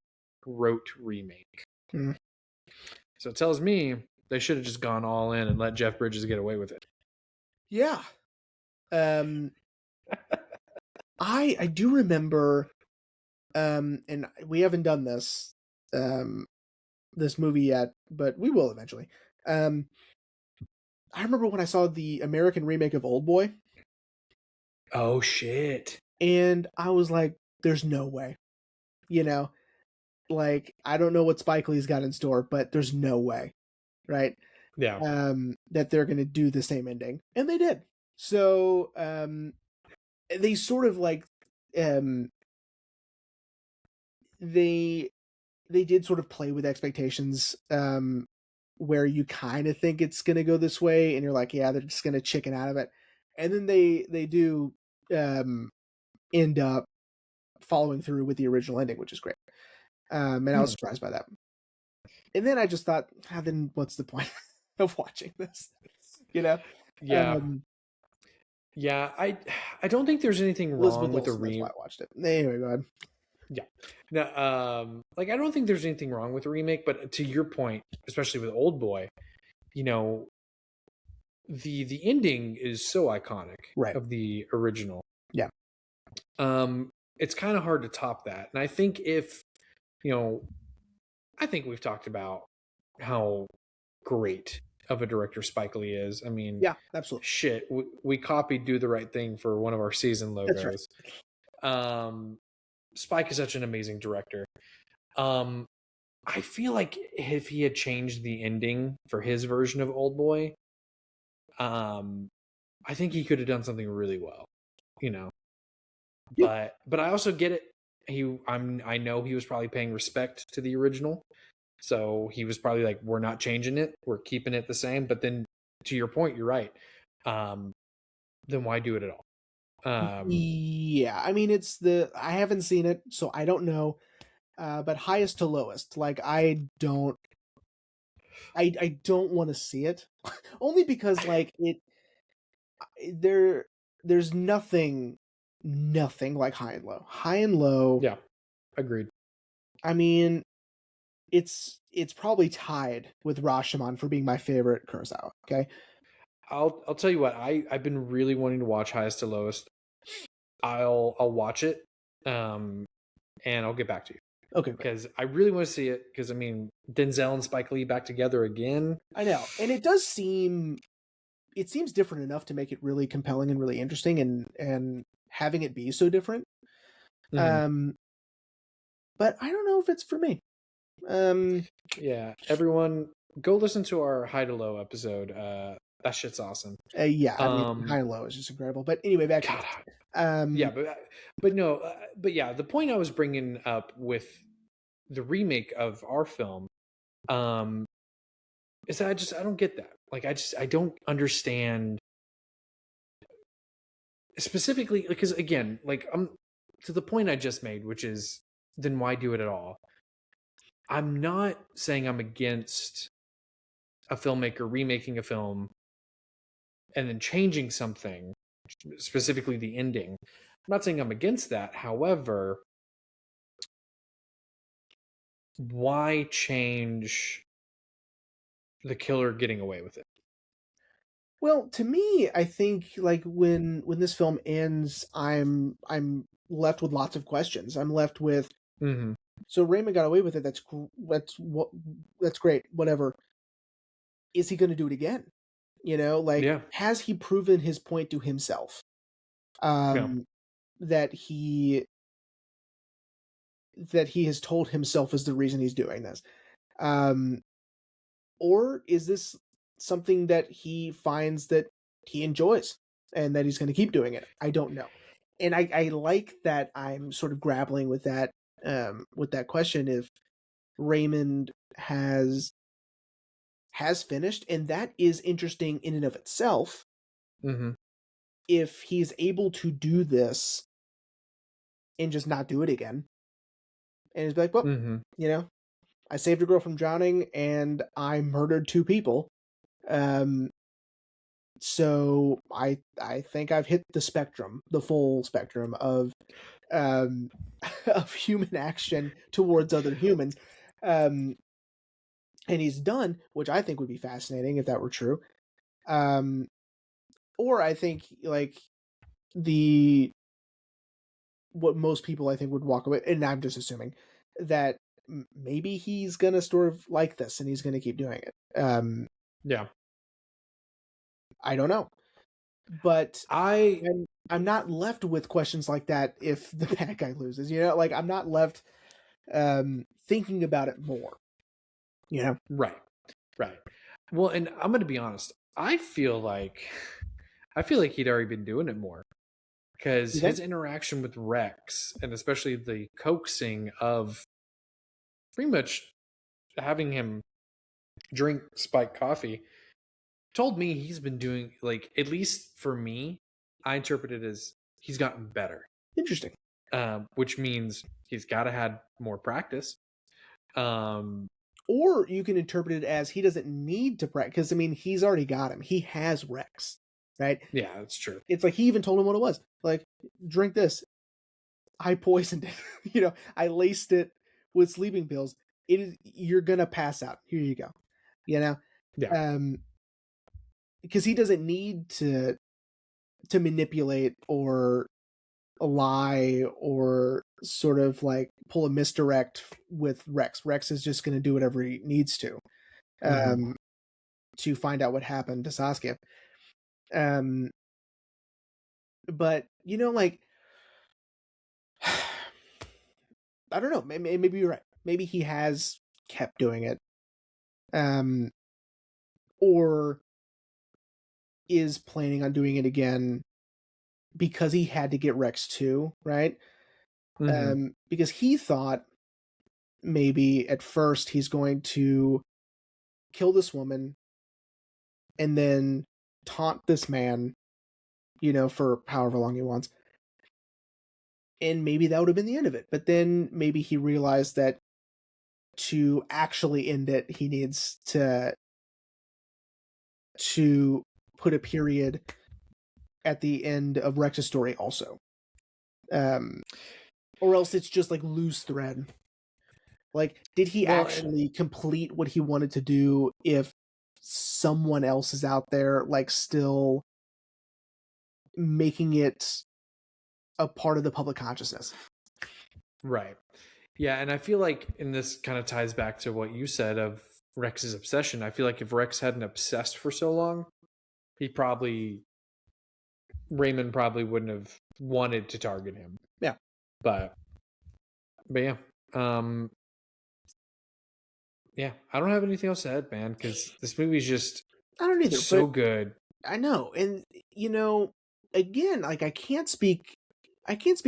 rote remake. Hmm. So it tells me they should have just gone all in and let Jeff Bridges get away with it. Yeah. Um, I do remember, and we haven't done this, this movie yet, but we will eventually. Um, I remember when I saw the American remake of Old Boy, Oh shit. and I was like, "There's no way," you know. Like, I don't know what Spike Lee's got in store, but there's no way, right? Yeah. That they're going to do the same ending, and they did. So they sort of like um, they they did sort of play with expectations, where you kind of think it's going to go this way, and you're like, yeah, they're just going to chicken out of it, and then they do um, end up following through with the original ending, which is great. And I was Hmm. surprised by that. And then I just thought, then what's the point of watching this? You know, Yeah. um, Yeah. I don't think there's anything Elizabeth wrong with a Olsen. That's why I watched it. Anyway, go ahead. Yeah. No, like I don't think there's anything wrong with a remake, but to your point, especially with Old Boy, you know, the ending is so iconic Right. of the original. Yeah. It's kind of hard to top that. And I think if, you know, I think we've talked about how great of a director Spike Lee is. I mean, Yeah. Absolutely. shit, we copied Do the Right Thing for one of our season That's right. logos. Um, Spike is such an amazing director. Um, I feel like if he had changed the ending for his version of Old Boy, um, I think he could have done something really well, you know. Yeah. But I also get it. I know he was probably paying respect to the original, so he was probably like, "We're not changing it. We're keeping it the same." But then, to your point, you're right. Um, then why do it at all? Yeah. I mean, I haven't seen it, so I don't know. But highest to lowest, like I don't want to see it, only because like there there's nothing like high and low. High and low. Yeah, agreed. I mean, it's probably tied with Rashomon for being my favorite Kurosawa. Okay. I'll tell you what. I've been really wanting to watch Highest to Lowest. I'll watch it, um, and I'll get back to you Okay, great. because I really want to see it. Because I mean, Denzel and Spike Lee back together again. I know, and it seems different enough to make it really compelling and really interesting, and having it be so different. Mhm. Um, but I don't know if it's for me. Um, Yeah, everyone, go listen to our High to Low episode. That shit's awesome. yeah, I mean, Um, high and low is just incredible. But anyway, back to God, this. yeah, but no, but yeah, the point I was bringing up with the remake of our film, um, is that I don't get that. Like, I don't understand specifically because again, like to the point I just made, which is then why do it at all? I'm not saying I'm against a filmmaker remaking a film and then changing something, specifically the ending. I'm not saying I'm against that. However, why change the killer getting away with it? Well, to me, I think like when this film ends, I'm left with lots of questions. I'm left with, Mm-hmm. so Raymond got away with it. That's great. Whatever. Is he going to do it again? Like, Yeah. has he proven his point to himself? Yeah. Um, that he has told himself is the reason he's doing this. Um, or is this something that he finds that he enjoys and that he's going to keep doing it? I don't know. And I like that I'm sort of grappling with that question if Raymond has finished, and that is interesting in and of itself. Mm-hmm. If he's able to do this and just not do it again, and he's like, well, Mm-hmm. you know, I saved a girl from drowning and I murdered two people. Um, so I think I've hit the full spectrum of um of human action towards other humans. Um, and he's done, which I think would be fascinating if that were true. Um, or I think like the what most people I think would walk away, and I'm just assuming that maybe he's gonna sort of like this and he's gonna keep doing it. Yeah. I don't know, but I I'm not left with questions like that if the bad guy loses. Like I'm not left thinking about it more. right. Right. Well, and I'm going to be honest. I feel like he'd already been doing it more because You think? his interaction with Rex and especially the coaxing of pretty much having him drink spiked coffee told me he's been doing, like, at least for me, I interpret it as he's gotten better, Interesting. which means he's got to had more practice. Um, Or you can interpret it as he doesn't need to practice because I mean he's already got him. He has Rex, right? yeah, that's true. It's like he even told him what it was. Like, drink this. I poisoned it. I laced it with sleeping pills. You're gonna pass out. Here you go. You know, Yeah. um, because he doesn't need to manipulate or lie or sort of like pull a misdirect with Rex. Rex is just going to do whatever he needs Hmm. um, to find out what happened to Saskia. Um, but like I don't know. Maybe you're right. Maybe he has kept doing it, um, or is planning on doing it again because he had to get Rex too, right? Hmm. Because he thought maybe at first he's going to kill this woman and then taunt this man, for however long he wants. And maybe that would have been the end of it. But then maybe he realized that to actually end it, he needs to put a period at the end of Rex's story also. Um, or else it's just like loose thread. Like, did he Well, and actually complete what he wanted to do if someone else is out there, like, still making it a part of the public consciousness? right. Yeah, and I feel like, and this kind of ties back to what you said of Rex's obsession. I feel like if Rex hadn't obsessed for so long, he probably Raymond probably wouldn't have wanted to target him. Yeah. But yeah. Um yeah, I don't have anything else to add, man, because this movie's just I don't either, so but good. I know. And, again, like, I can't speak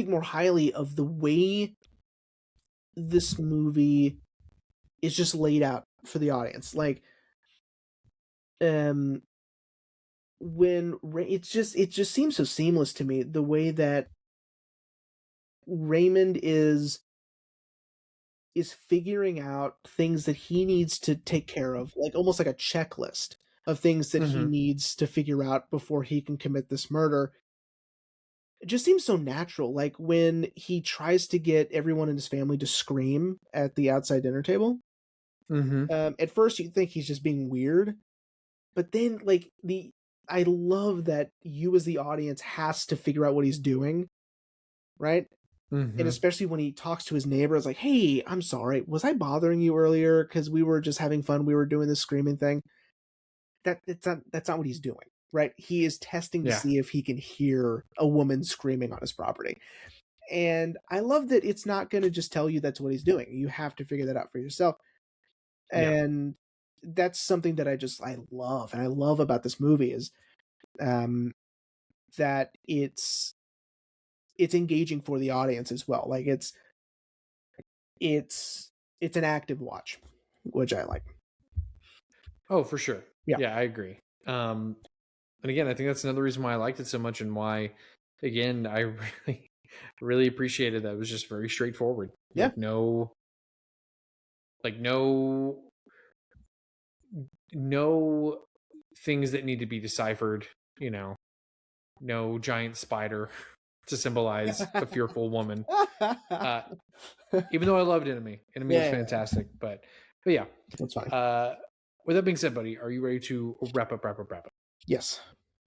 more highly of the way this movie is just laid out for the audience. Like, um, it just seems so seamless to me the way that Raymond is figuring out things that he needs to take care of, like almost like a checklist of things that he Hmm. needs to figure out before he can commit this murder. It just seems so natural. Like when he tries to get everyone in his family to scream at the outside dinner table. Hmm. At first, you think he's just being weird, but then like I love that you as the audience has to figure out what he's doing, right? And Hmm. especially when he talks to his neighbor, it's like, "Hey, I'm sorry. Was I bothering you earlier? Because we were just having fun. We were doing this screaming thing." That's not what he's doing, right? He is testing to Yeah. see if he can hear a woman screaming on his property. And I love that it's not going to just tell you that's what he's doing. You have to figure that out for yourself. Yeah. And that's something that I love, and I love about this movie is um, that it's engaging for the audience as well. Like it's it's an active watch, which I like. Oh, for sure. Yeah, Yeah, I agree. And again, I think that's another reason why I liked it so much and why, again, I really, really appreciated that it was just very straightforward. yeah, Like no things that need to be deciphered, you know, no giant spider to symbolize a fearful woman. Uh, even though I loved Enemy. Enemy was yeah. fantastic. But yeah. That's fine. Uh, with that being said, buddy, are you ready to wrap up? Yes,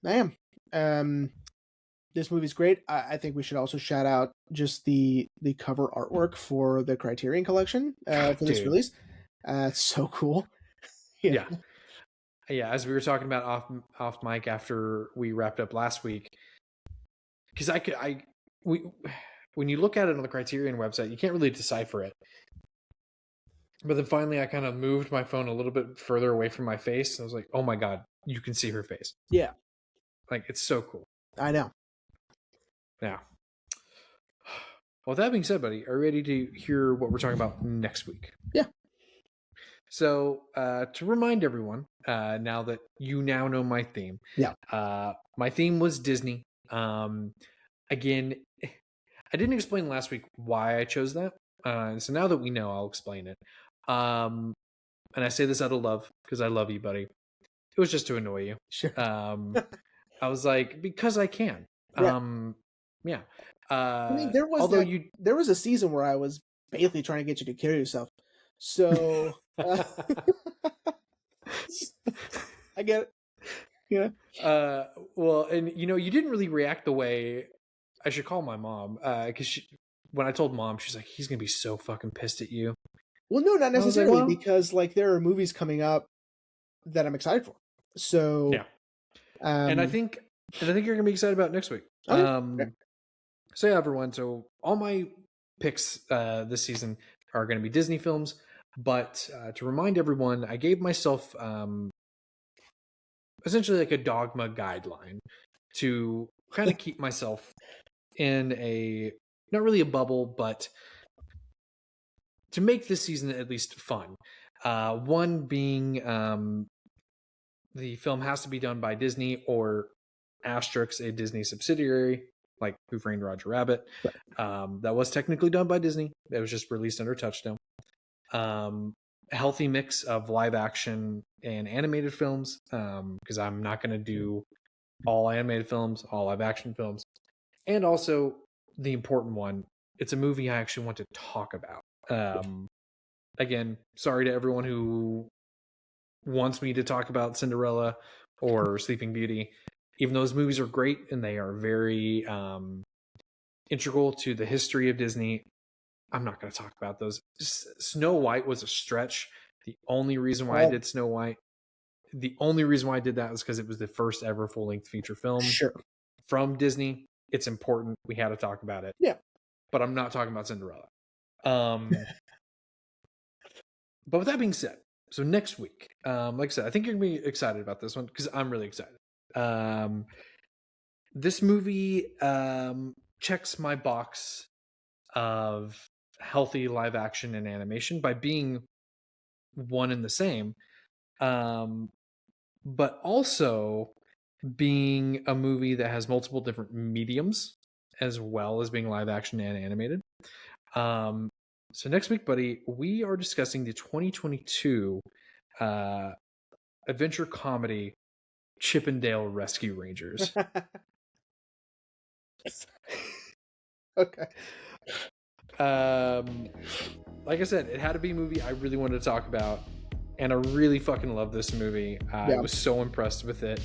I am. Um, This movie's great. I think we should also shout out just the cover artwork for the Criterion Collection God, for this dude. release. It's so cool. Yeah, Yeah. Yeah, as we were talking about off mic after we wrapped up last week, because we when you look at it on the Criterion website, you can't really decipher it. But then finally, I kind of moved my phone a little bit further away from my face. I was like, "Oh my god, you can see her face!" yeah, Like, it's so cool. I know. Now, well, with that being said, buddy, are you ready to hear what we're talking about next week? Yeah. So, to remind everyone, now that you now know my theme, Yeah. My theme was Disney. Again, I didn't explain last week why I chose that. So now that we know, I'll explain it. And I say this out of love because I love you, buddy. It was just to annoy you. Sure. I was like, because I can. Yeah. Yeah. I mean, there was although there was a season where I was basically trying to get you to kill yourself. So I get it. Yeah. Well, and you didn't really react the way I should call my mom, because when I told mom, she's like, he's gonna be so fucking pissed at you. Well, no, not I was like, necessarily, well, because like there are movies coming up that I'm excited for. So yeah. And I think you're gonna be excited about next week. okay. So yeah, everyone. So all my picks this season are going to be Disney films, but to remind everyone, I gave myself essentially like a dogma guideline to kind of keep myself in a, not really a bubble, but to make this season at least fun. One being the film has to be done by Disney or asterisk a Disney subsidiary, like Who Framed Roger Rabbit. That was technically done by Disney. It was just released under Touchstone. A healthy mix of live action and animated films, because I'm not going to do all animated films, all live action films. And also the important one, it's a movie I actually want to talk about. Again, sorry to everyone who wants me to talk about Cinderella or Sleeping Beauty. Even though those movies are great and they are very integral to the history of Disney, I'm not going to talk about those. Snow White was a stretch. The only reason why I did Snow White, the only reason why I did that was because it was the first ever full-length feature film from Disney. It's important. We had to talk about it. Yeah. But I'm not talking about Cinderella. But with that being said, so next week, like I said, I think you're going to be excited about this one because I'm really excited. This movie checks my box of healthy live action and animation by being one and the same, but also being a movie that has multiple different mediums as well as being live action and animated. So next week, buddy, we are discussing the 2022 adventure comedy Chippendale Rescue Rangers. Okay. Like I said, it had to be a movie I really wanted to talk about, and I really fucking love this movie. I was so impressed with it.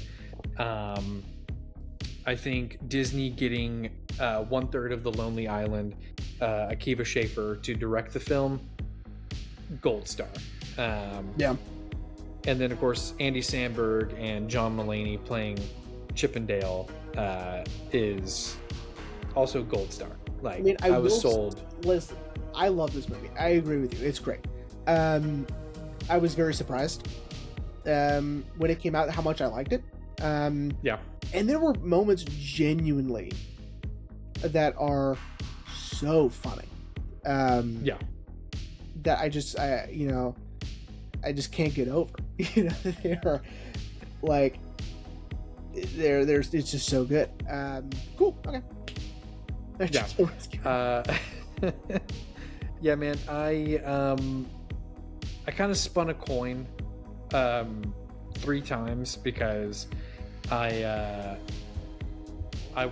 I think Disney getting 1/3 of The Lonely Island, Akiva Schaffer, to direct the film, gold star. And then, of course, Andy Samberg and John Mulaney playing Chippendale is also gold star. Like, I mean, I was sold. Listen, I love this movie. I agree with you. It's great. I was very surprised when it came out how much I liked it. Yeah. And there were moments genuinely that are so funny. Yeah. That I just can't get over. They're like, it's just so good. Cool. Okay. Yeah. Yeah, man. I kind of spun a coin 3 times because I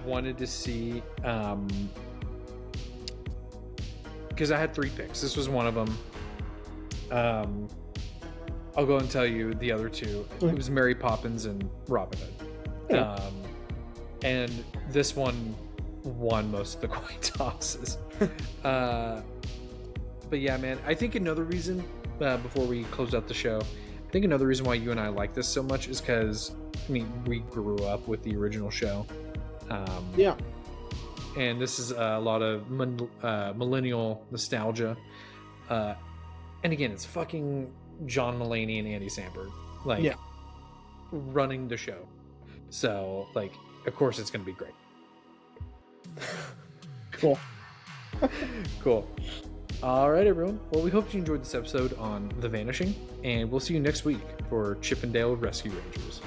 wanted to see, because I had 3 picks. This was one of them. I'll go and tell you the other 2. It was Mary Poppins and Robin Hood. and this one won most of the coin tosses. But yeah, man, I think another reason, before we close out the show, I think another reason why you and I like this so much is because, I mean, we grew up with the original show. Yeah. And this is a lot of millennial nostalgia. And again, it's fucking John Mulaney and Andy Samberg, like, Yeah. running the show. So, like, of course it's going to be great. Cool. Cool. All right, everyone. Well, we hope you enjoyed this episode on The Vanishing, and we'll see you next week for Chip 'n Dale Rescue Rangers.